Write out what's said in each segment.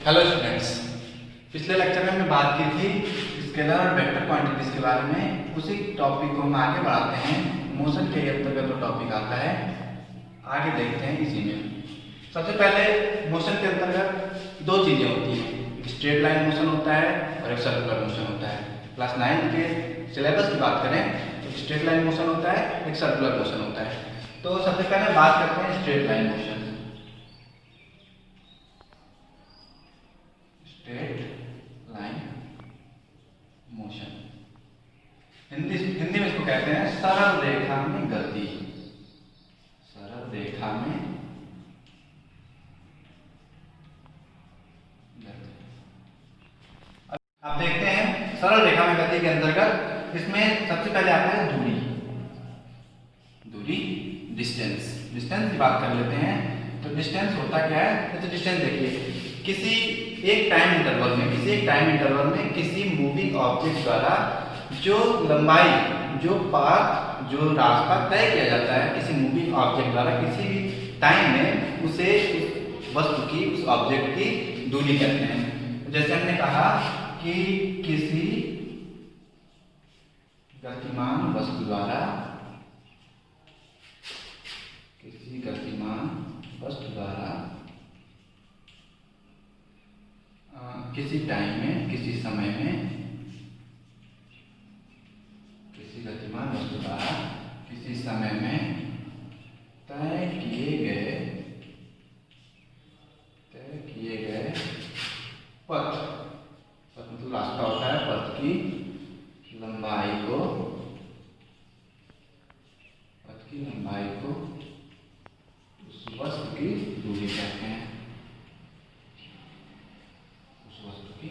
Hello students, पिछले lecture में हमने बात की थी स्केलर और वेक्टर क्वांटिटीज के बारे में। उसी टॉपिक को हम आगे बढ़ाते हैं। मोशन के अंतर्गत जो टॉपिक आता है आगे देखते हैं इसी में। सबसे पहले मोशन के अंतर्गत दो चीज़ें होती हैं, एक स्ट्रेट लाइन मोशन होता है और एक सर्कुलर मोशन होता है। क्लास 9 के सिलेबस की बात करें तो स्ट्रेट लाइन मोशन होता है, एक सर्कुलर मोशन होता है। तो सबसे पहले बात करते हैं straight line motion. Straight line motion Hindi में इसको कहते हैं सरल रेखा में गति। सरल रेखा में गति। अब देखते हैं सरल रेखा में गति के अंतर्गत इसमें सबसे पहले आता है दूरी। दूरी डिस्टेंस की बात कर लेते हैं। तो डिस्टेंस होता क्या है? तो डिस्टेंस देखिए, किसी एक टाइम इंटरवल में किसी मूविंग ऑब्जेक्ट द्वारा जो लंबाई, जो पाथ, जो रास्ता तय किया जाता है किसी मूविंग ऑब्जेक्ट द्वारा किसी भी टाइम में, उसे उस वस्तु की, उस ऑब्जेक्ट की दूरी कहते हैं। जैसे हमने कहा कि किसी गतिमान वस्तु द्वारा किसी टाइम में, किसी समय में, किसी गतिमान वस्तु द्वारा किसी समय में तय किए गए पथ मतलब रास्ता होता है, पथ की लंबाई को उस वस्तु की दूरी कहते हैं। उस वस्तु की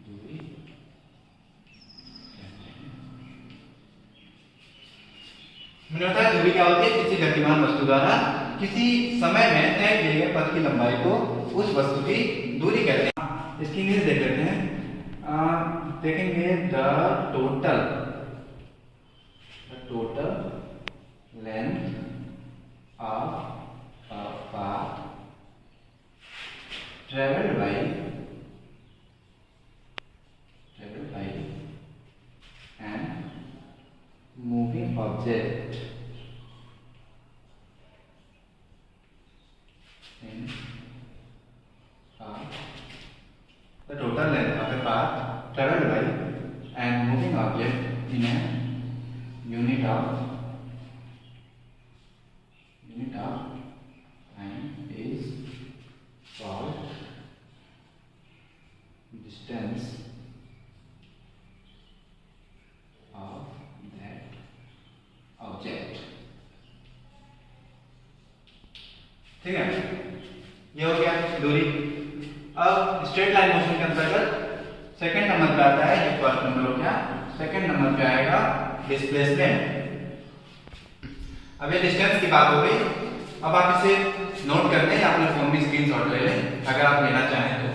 दूरी कहते हैं। मैंने बताया दूरी क्या होती है? किसी गतिमान वस्तु द्वारा किसी समय में तय किए गए पथ की लंबाई को उस वस्तु की दूरी कहते हैं। इसकी इंग्लिश देख लेते हैं। देखेंगे the total length of a path traveled by an moving object in the total length of a path traveled by an moving object in a unit of time is called distance of that object। ठीक है, ये हो गया दूरी। अब straight line motion के अंतर्गत second number पे आता है, ये फर्स्ट नंबर हो गया, सेकंड नंबर पे आएगा डिस्प्लेसमेंट। अब ये डिस्टेंस की बात हो गई। अब आप इसे नोट कर लें, अपने फोन में स्क्रीनशॉट ले लें अगर आप लेना चाहें तो।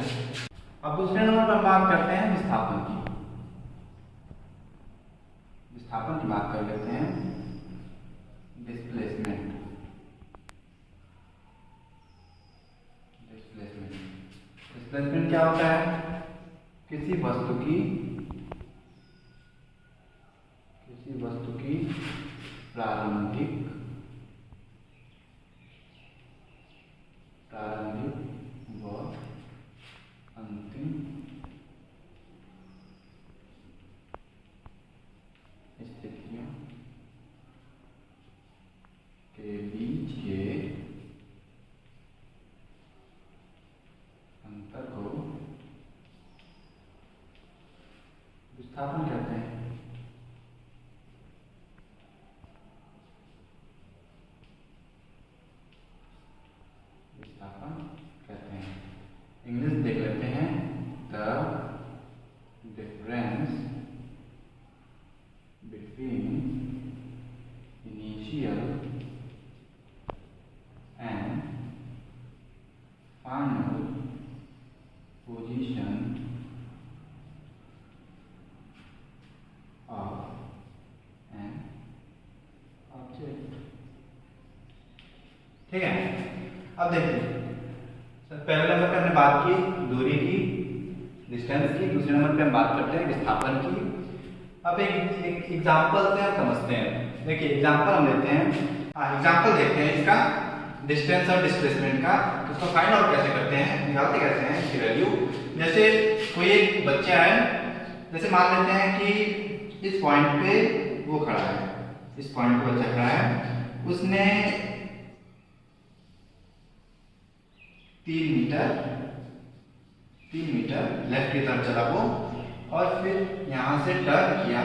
अब दूसरे नंबर पर बात करते हैं विस्थापन की। विस्थापन की बात कर लेते हैं, डिस्प्लेसमेंट क्या होता है? किसी वस्तु की प्रारंभिक व अंतिम स्थितियों के बीच के अंतर को विस्थापन कहते हैं। इंग्लिश देख लेते हैं। The difference between initial and final position of an object. ठीक है, अब देखिए पहले नंबर पे हमने बात की दूरी की, डिस्टेंस की। दूसरे नंबर पे हम बात करते हैं विस्थापन की। अब एक एग्जांपल से हम समझते हैं। देखिए एग्जांपल हम लेते हैं, एग्जांपल देखते हैं इसका डिस्टेंस और डिस्प्लेसमेंट का। उसको फाइंड आउट कैसे करते हैं, निकालते कैसे हैं इसकी वैल्यू। जैसे कोई एक बच्चा है, जैसे मान लेते हैं कि इस पॉइंट पे वो खड़ा है, इस पॉइंट पे बच्चा खड़ा है, उसने 3 मीटर लेफ्ट की तरफ चला वो, और फिर यहां से टर्न किया,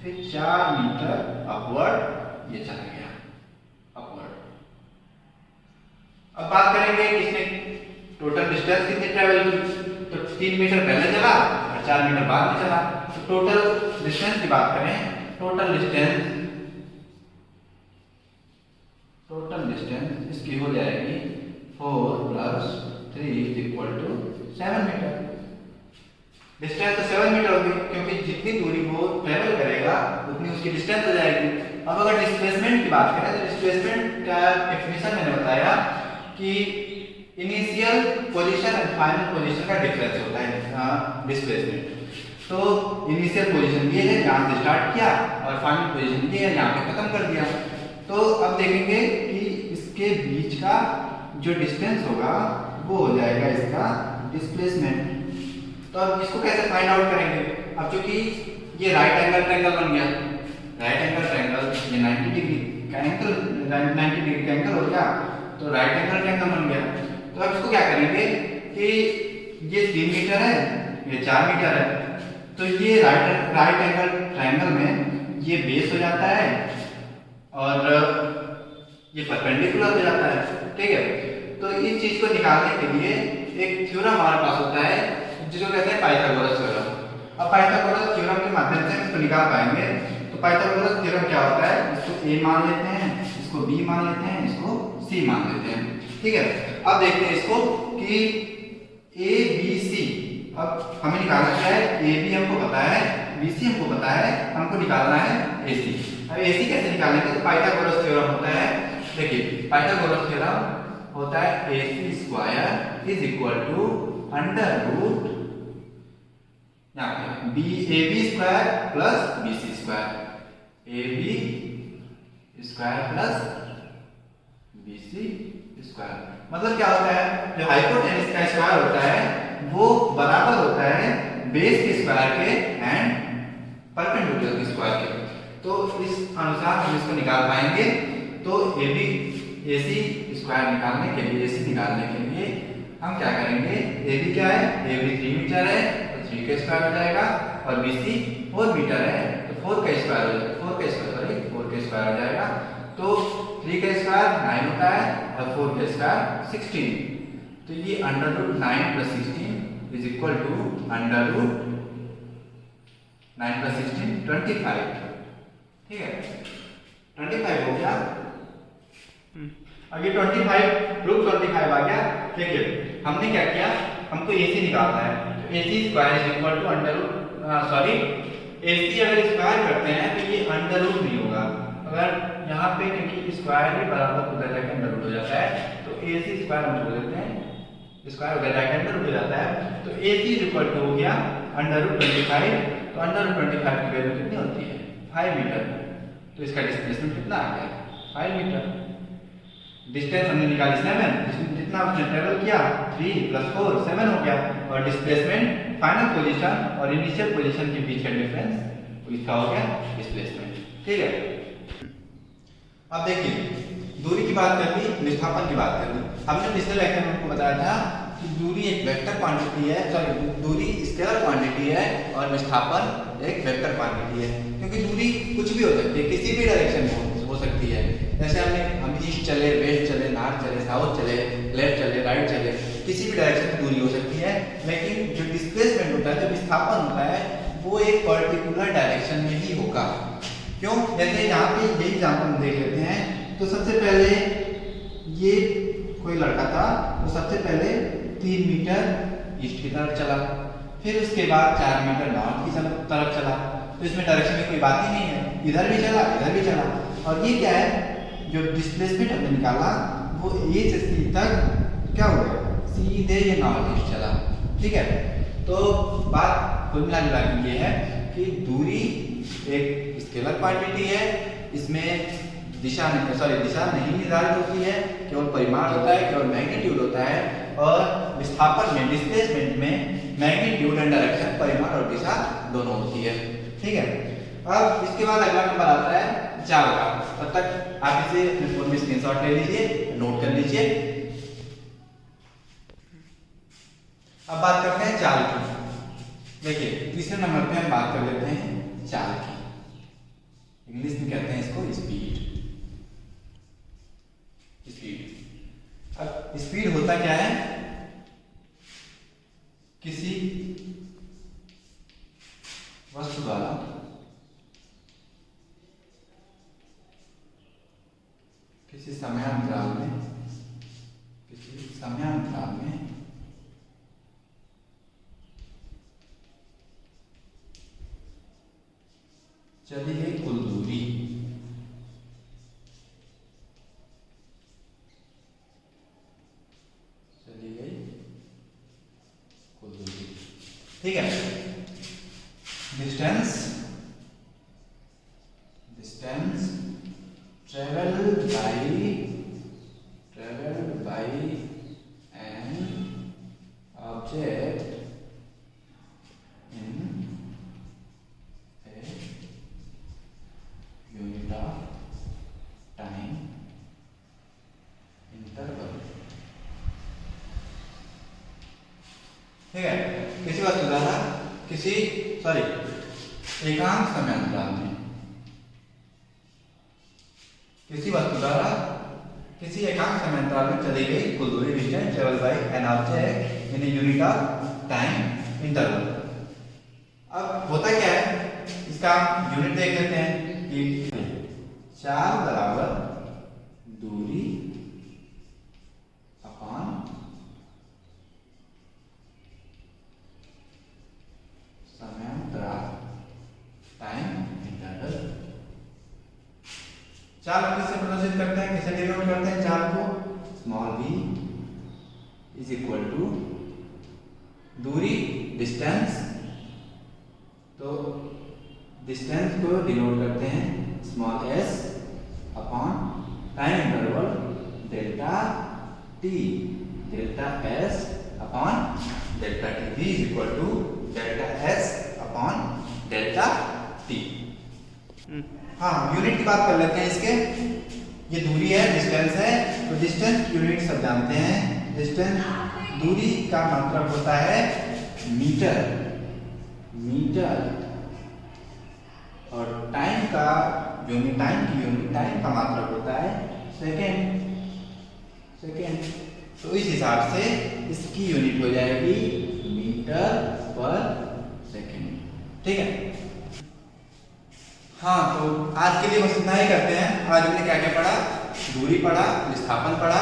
फिर 4 मीटर अपवर्ड ये चला गया अपवर्ड। अब बात करेंगे कि इसने टोटल डिस्टेंस कितनी ट्रेवल की, तो 3 मीटर पहले चला और 4 मीटर बाद में चला। तो टोटल डिस्टेंस की बात करें, टोटल डिस्टेंस इसकी हो जाएगी 4 + 3 = 7 मीटर। डिस्टेंस तो 7 मीटर होगी, क्योंकि जितनी दूरी वो ट्रेवल करेगा उतनी उसकी डिस्टेंस हो जाएगी। अब अगर डिस्प्लेसमेंट की बात करें तो डिस्प्लेसमेंट का डेफिनेशन मैंने बताया कि इनिशियल पोजीशन और फाइनल पोजीशन का डिफरेंस होता है डिस्प्लेसमेंट। तो इनिशियल पोजीशन ये है जहां से स्टार्ट किया, और फाइनल पोजीशन ये है जहां पे खत्म कर दिया। तो अब देखेंगे कि इसके बीच का जो डिस्टेंस होगा वो हो जाएगा इसका डिस्प्लेसमेंट। तो अब इसको कैसे फाइंड आउट करेंगे। अब चूंकि ये राइट एंगल ट्रायंगल बन गया, राइट एंगल ट्रायंगल ये 90 डिग्री का एंगल, 90 डिग्री का एंगल हो गया, तो राइट एंगल ट्रायंगल बन गया। तो अब इसको क्या करेंगे कि ये 3 मीटर है, ये 4 मीटर है, तो ये राइट एंगल ट्रायंगल में ये बेस हो जाता है और ये परपेंडिकुलर हो जाता है, ठीक है। तो इस चीज को निकालने के लिए एक थ्योरम हमारे पास होता है जिसको कहते हैं पाइथागोरस थ्योरम। अब पाइथागोरस थ्योरम के माध्यम से हम इसको निकाल पाएंगे। तो पाइथागोरस थ्योरम क्या होता है, इसको a मान लेते हैं, इसको b मान लेते हैं, इसको c मान लेते हैं, ठीक है। अब देखते हैं इसको कि a b c, अब हमें निकालना क्या है, a b हमको पता है, b c हमको पता है, हमको निकालना है a c। अब a c कैसे निकालेंगे, तो पाइथागोरस थ्योरम होता है। देखिए पाइथागोरस थ्योरम होता है ac² = अंडर यहाँ पे ab² + bc², ab² + bc²। मतलब क्या होता है, जो हाइपोटेनस का स्क्वायर होता है वो बराबर होता है बेस के स्क्वायर के एंड परपेंडिकुलर के स्क्वायर के। तो इस अनुसार हम इसको निकाल पाएंगे। तो ac² निकालने के लिए, ac निकालने के लिए हम क्या करेंगे, ab क्या है, ab 3 मीटर है तो 3 का स्क्वायर हो जाएगा, और bc 4 मीटर है तो 4 का स्क्वायर हो जाएगा, 4 का स्क्वायर हो जाएगा। तो 3 का स्क्वायर 9 होता है और 4 का स्क्वायर 16। तो ये √9 + 16 = √9 + 16 25, ठीक है, 25 हो गया। अब ये 25 √25 आ गया। देखिए हमने क्या किया, हमको AC निकालना है, तो AC² AC अगर स्क्वायर करते हैं तो ये अंडर रूट नहीं होगा। अगर यहाँ पे क्योंकि स्क्वायर ही बराबर उधर जाके अंडर रूट हो जाता है, तो AC² हम बोल देते हैं, स्क्वायर उधर जाके अंडर रूट हो जाता है। तो AC हो गया √25। तो √25 की वैल्यू कितनी होती है, 5 मीटर। तो इसका डिस्प्लेसमेंट कितना आ गया, 5 मीटर। डिस्टेंस हमने निकाली 7, जितना उसने ट्रेवल किया 3 + 4 7 हो गया, और डिस्प्लेसमेंट फाइनल पोजीशन और इनिशियल पोजीशन के बीच का डिफरेंस इसका हो गया डिस्प्लेसमेंट, ठीक है। अब देखिए दूरी की बात कर ली, विस्थापन की बात कर ली। हमने पिछले लेक्चर में आपको बताया था कि दूरी एक वेक्टर क्वांटिटी है, सॉरी दूरी स्केलर क्वांटिटी है और विस्थापन एक वेक्टर क्वांटिटी है। क्योंकि दूरी कुछ भी हो सकती है, किसी भी डायरेक्शन में हो सकती है। जैसे हम ईस्ट चले, वेस्ट चले, नॉर्थ चले, साउथ चले, लेफ्ट चले, राइट चले, किसी भी डायरेक्शन में दूरी हो सकती है। लेकिन जो डिस्प्लेसमेंट होता है, जो विस्थापन होता है, वो एक पर्टिकुलर डायरेक्शन में ही होगा। क्यों, जैसे यहाँ पे यही एग्जांपल हम देख लेते हैं। तो सबसे पहले ये कोई लड़का था, तो सबसे पहले 3 मीटर ईस्ट की तरफ चला, फिर उसके बाद 4 मीटर नॉर्थ की तरफ चला। तो इसमें डायरेक्शन में कोई बात ही नहीं है, इधर भी चला, इधर भी चला। और ये क्या है, जो डिस्प्लेसमेंट हमने निकाला वो A से C तक क्या हो गया, C दूरी थे ये नॉर्थ ईस्ट चला। ठीक है, तो बात कुल मिला जुला के ये है कि दूरी एक स्केलर क्वांटिटी है, इसमें दिशा नहीं निर्धारित होती है, केवल परिमाण होता है, केवल मैग्नीट्यूड होता है। और विस्थापन में डिस्प्लेसमेंट में मैग्नीट्यूड एंड डायरेक्शन, परिमाण और दिशा दोनों होती है। ठीक है, अब इसके बाद अगला नंबर आता है चाल का। तब तक आप इसे अपने फोन में स्क्रीनशॉट ले लीजिए, नोट कर लीजिए। अब बात करते हैं चाल की। देखिए तीसरे नंबर पे हम बात कर लेते हैं चाल की। इंग्लिश में कहते हैं इसको स्पीड। अब स्पीड होता क्या है, किसी वस्तु द्वारा किसी समयांतराल में चली गई कुल दूरी ठीक है। Distance travelled by an object in a unit of time interval. ठीक है, किसी वस्तु द्वारा एकांक समयांतराल में किसी एकांक समयांतराल में चली गई कुल दूरी distance travel by an object in unit of time interval. अब होता क्या है, इसका हम यूनिट देख लेते हैं कि चाल बराबर दूरी अपॉन समयांतराल टाइम इंटरवल। चाल को किससे प्रदर्शित करते हैं, किससे डिनोट करते हैं चाल को, small v is equal to दूरी डिस्टेंस, तो डिस्टेंस को डिनोट करते हैं small s upon time interval delta t, delta s upon delta t। v is equal to delta s upon delta t। हाँ, यूनिट की बात कर लेते हैं इसके। ये दूरी है, डिस्टेंस है, तो डिस्टेंस यूनिट सब जानते हैं। डिस्टेंस दूरी का मात्रक होता है मीटर, और टाइम का यूनिट, टाइम का मात्रक होता है सेकेंड। तो इस हिसाब से इसकी यूनिट हो जाएगी मीटर पर सेकेंड। ठीक है, हाँ, तो आज के लिए बस इतना ही करते हैं। आज हमने क्या क्या पढ़ा, दूरी पढ़ा, विस्थापन पढ़ा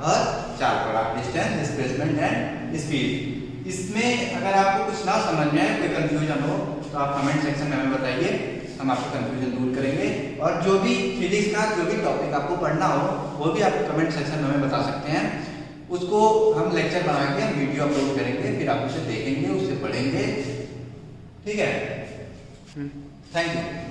और चाल पढ़ा, डिस्टेंस, डिस्प्लेसमेंट एंड स्पीड। इसमें अगर आपको कुछ ना समझ में आए, कोई कंफ्यूजन हो, तो आप कमेंट सेक्शन में हमें बताइए, हम आपको कंफ्यूजन दूर करेंगे। और जो भी फिजिक्स का जो भी टॉपिक आपको पढ़ना हो, वो भी आप कमेंट सेक्शन में हमें बता सकते हैं। उसको हम लेक्चर बना के हम वीडियो अपलोड करेंगे, फिर आप उसे देखेंगे, उससे पढ़ेंगे। ठीक है, थैंक यू।